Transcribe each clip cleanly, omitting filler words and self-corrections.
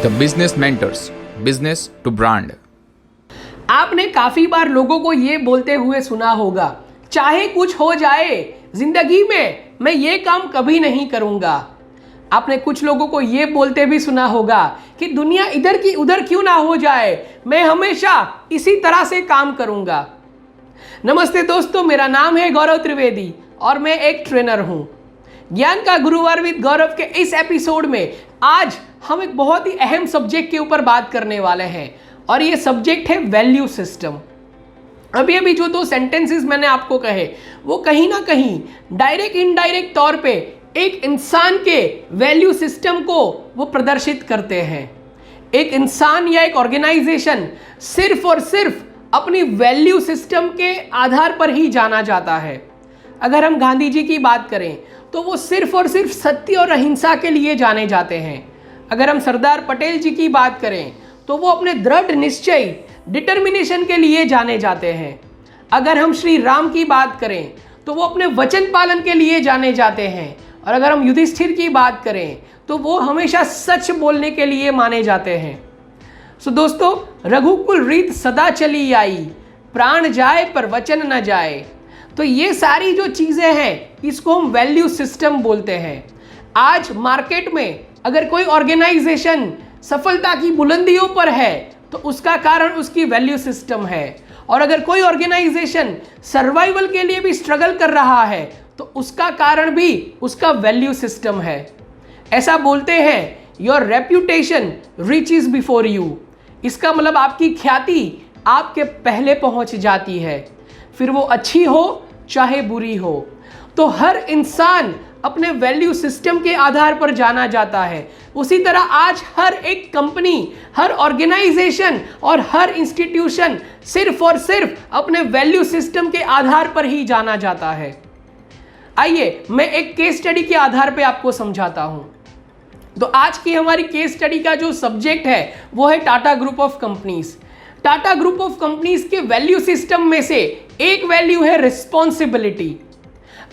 The business mentors, business to brand. आपने काफी बार लोगों को ये बोलते हुए सुना होगा, चाहे कुछ हो जाए जिंदगी में मैं ये काम कभी नहीं करूंगा। आपने कुछ लोगों को ये बोलते भी सुना होगा कि दुनिया इधर की उधर क्यों ना हो जाए, मैं हमेशा इसी तरह से काम करूंगा। नमस्ते दोस्तों, मेरा नाम है गौरव त्रिवेदी और मैं एक ट्रेनर हूं। ज्ञान का गुरुवार विद गौरव के इस एपिसोड में आज हम एक बहुत ही अहम सब्जेक्ट के ऊपर बात करने वाले हैं और ये सब्जेक्ट है वैल्यू सिस्टम। अभी जो दो सेंटेंसेस मैंने आपको कहे वो कहीं ना कहीं डायरेक्ट इनडायरेक्ट तौर पे एक इंसान के वैल्यू सिस्टम को वो प्रदर्शित करते हैं। एक इंसान या एक ऑर्गेनाइजेशन सिर्फ और सिर्फ अपनी वैल्यू सिस्टम के आधार पर ही जाना जाता है। अगर हम गांधी जी की बात करें तो वो सिर्फ और सिर्फ सत्य और अहिंसा के लिए जाने जाते हैं। अगर हम सरदार पटेल जी की बात करें तो वो अपने दृढ़ निश्चय डिटर्मिनेशन के लिए जाने जाते हैं। अगर हम श्री राम की बात करें तो वो अपने वचन पालन के लिए जाने जाते हैं। और अगर हम युधिष्ठिर की बात करें तो वो हमेशा सच बोलने के लिए माने जाते हैं। सो दोस्तों, रघुकुल रीत सदा चली आई, प्राण जाए पर वचन न जाए। तो ये सारी जो चीज़ें हैं इसको हम वैल्यू सिस्टम बोलते हैं। आज मार्केट में अगर कोई ऑर्गेनाइजेशन सफलता की बुलंदियों पर है तो उसका कारण उसकी वैल्यू सिस्टम है। और अगर कोई ऑर्गेनाइजेशन सर्वाइवल के लिए भी स्ट्रगल कर रहा है तो उसका कारण भी उसका वैल्यू सिस्टम है। ऐसा बोलते हैं, your reputation reaches before you. इसका मतलब आपकी ख्याति आपके पहले पहुंच जाती है, फिर वो अच्छी हो चाहे बुरी हो। तो हर इंसान अपने वैल्यू सिस्टम के आधार पर जाना जाता है। उसी तरह आज हर एक कंपनी, हर ऑर्गेनाइजेशन और हर इंस्टीट्यूशन सिर्फ और सिर्फ अपने वैल्यू सिस्टम के आधार पर ही जाना जाता है। आइए मैं एक केस स्टडी के आधार पर आपको समझाता हूं। तो आज की हमारी केस स्टडी का जो सब्जेक्ट है वो है Tata group of companies. Tata group of companies के वैल्यू सिस्टम में से एक वैल्यू है रिस्पॉन्सिबिलिटी।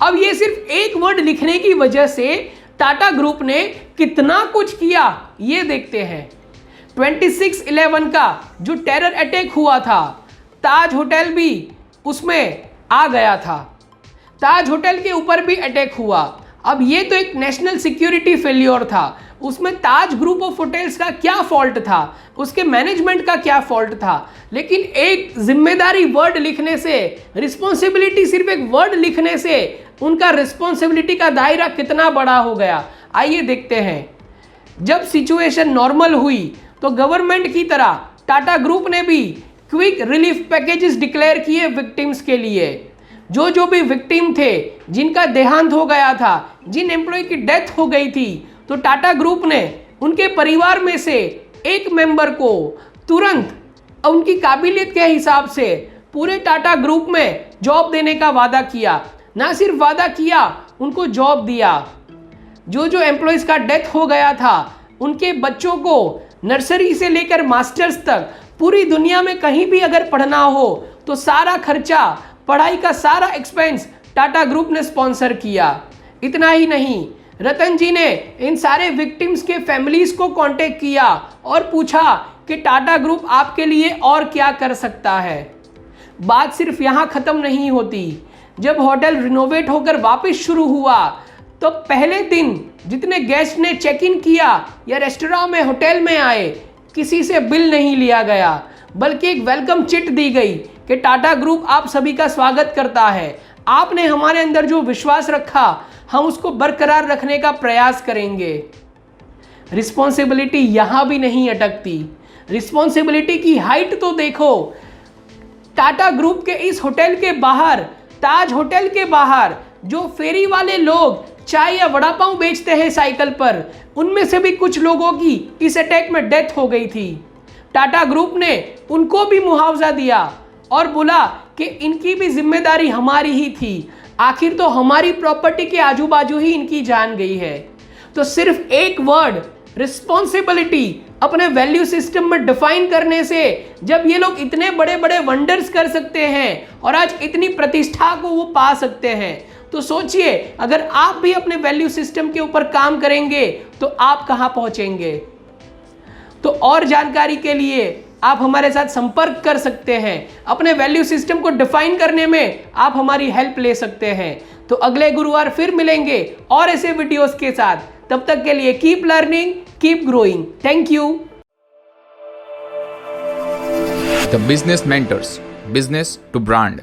अब ये सिर्फ एक वर्ड लिखने की वजह से टाटा ग्रुप ने कितना कुछ किया ये देखते हैं। 26/11 का जो टेरर अटैक हुआ था, ताज होटल भी उसमें आ गया था। ताज होटल के ऊपर भी अटैक हुआ। अब ये तो एक नेशनल सिक्योरिटी फेल्योर था, उसमें ताज ग्रुप ऑफ होटल्स का क्या फॉल्ट था, उसके मैनेजमेंट का क्या फॉल्ट था। लेकिन एक जिम्मेदारी वर्ड लिखने से, रिस्पॉन्सिबिलिटी सिर्फ एक वर्ड लिखने से उनका रिस्पॉन्सिबिलिटी का दायरा कितना बड़ा हो गया। आइए देखते हैं। जब सिचुएशन नॉर्मल हुई तो गवर्नमेंट की तरह टाटा ग्रुप ने भी क्विक रिलीफ पैकेजेस डिक्लेयर किए विक्टिम्स के लिए। जो भी विक्टिम थे, जिनका देहांत हो गया था, जिन एम्प्लॉय की डेथ हो गई थी, तो टाटा ग्रुप ने उनके परिवार में से एक मेंबर को तुरंत उनकी काबिलियत के हिसाब से पूरे टाटा ग्रुप में जॉब देने का वादा किया। ना सिर्फ वादा किया, उनको जॉब दिया। जो एम्प्लॉयज का डेथ हो गया था उनके बच्चों को नर्सरी से लेकर मास्टर्स तक पूरी दुनिया में कहीं भी अगर पढ़ना हो तो सारा खर्चा, पढ़ाई का सारा एक्सपेंस टाटा ग्रुप ने स्पॉन्सर किया। इतना ही नहीं, रतन जी ने इन सारे विक्टिम्स के फैमिलीज को कांटेक्ट किया और पूछा कि टाटा ग्रुप आपके लिए और क्या कर सकता है। बात सिर्फ यहाँ खत्म नहीं होती। जब होटल रिनोवेट होकर वापस शुरू हुआ तो पहले दिन जितने गेस्ट ने चेक इन किया या रेस्टोरेंट में, होटल में आए, किसी से बिल नहीं लिया गया, बल्कि एक वेलकम चिट दी गई कि टाटा ग्रुप आप सभी का स्वागत करता है। आपने हमारे अंदर जो विश्वास रखा, हम उसको बरकरार रखने का प्रयास करेंगे। रिस्पॉन्सिबिलिटी यहां भी नहीं अटकती। रिस्पॉन्सिबिलिटी की हाइट तो देखो। टाटा ग्रुप के इस होटल के बाहर, ताज होटल के बाहर जो फेरी वाले लोग चाय या वड़ा पाव बेचते हैं साइकिल पर, उनमें से भी कुछ लोगों की इस अटैक में डेथ हो गई थी। टाटा ग्रुप ने उनको भी मुआवजा दिया और बोला कि इनकी भी जिम्मेदारी हमारी ही थी। आखिर तो हमारी प्रॉपर्टी के आजू बाजू ही इनकी जान गई है। तो सिर्फ एक वर्ड रिस्पॉन्सिबिलिटी अपने वैल्यू सिस्टम में डिफाइन करने से जब ये लोग इतने बड़े बड़े वंडर्स कर सकते हैं और आज इतनी प्रतिष्ठा को वो पा सकते हैं, तो सोचिए अगर आप भी अपने वैल्यू सिस्टम के ऊपर काम करेंगे तो आप कहां पहुंचेंगे। तो तो और जानकारी के लिए आप हमारे साथ संपर्क कर सकते हैं। अपने वैल्यू सिस्टम को डिफाइन करने में आप हमारी हेल्प ले सकते हैं। तो अगले गुरुवार फिर मिलेंगे और ऐसे वीडियोस के साथ। तब तक के लिए keep learning, keep growing. Thank you. The Business Mentors, Business to Brand.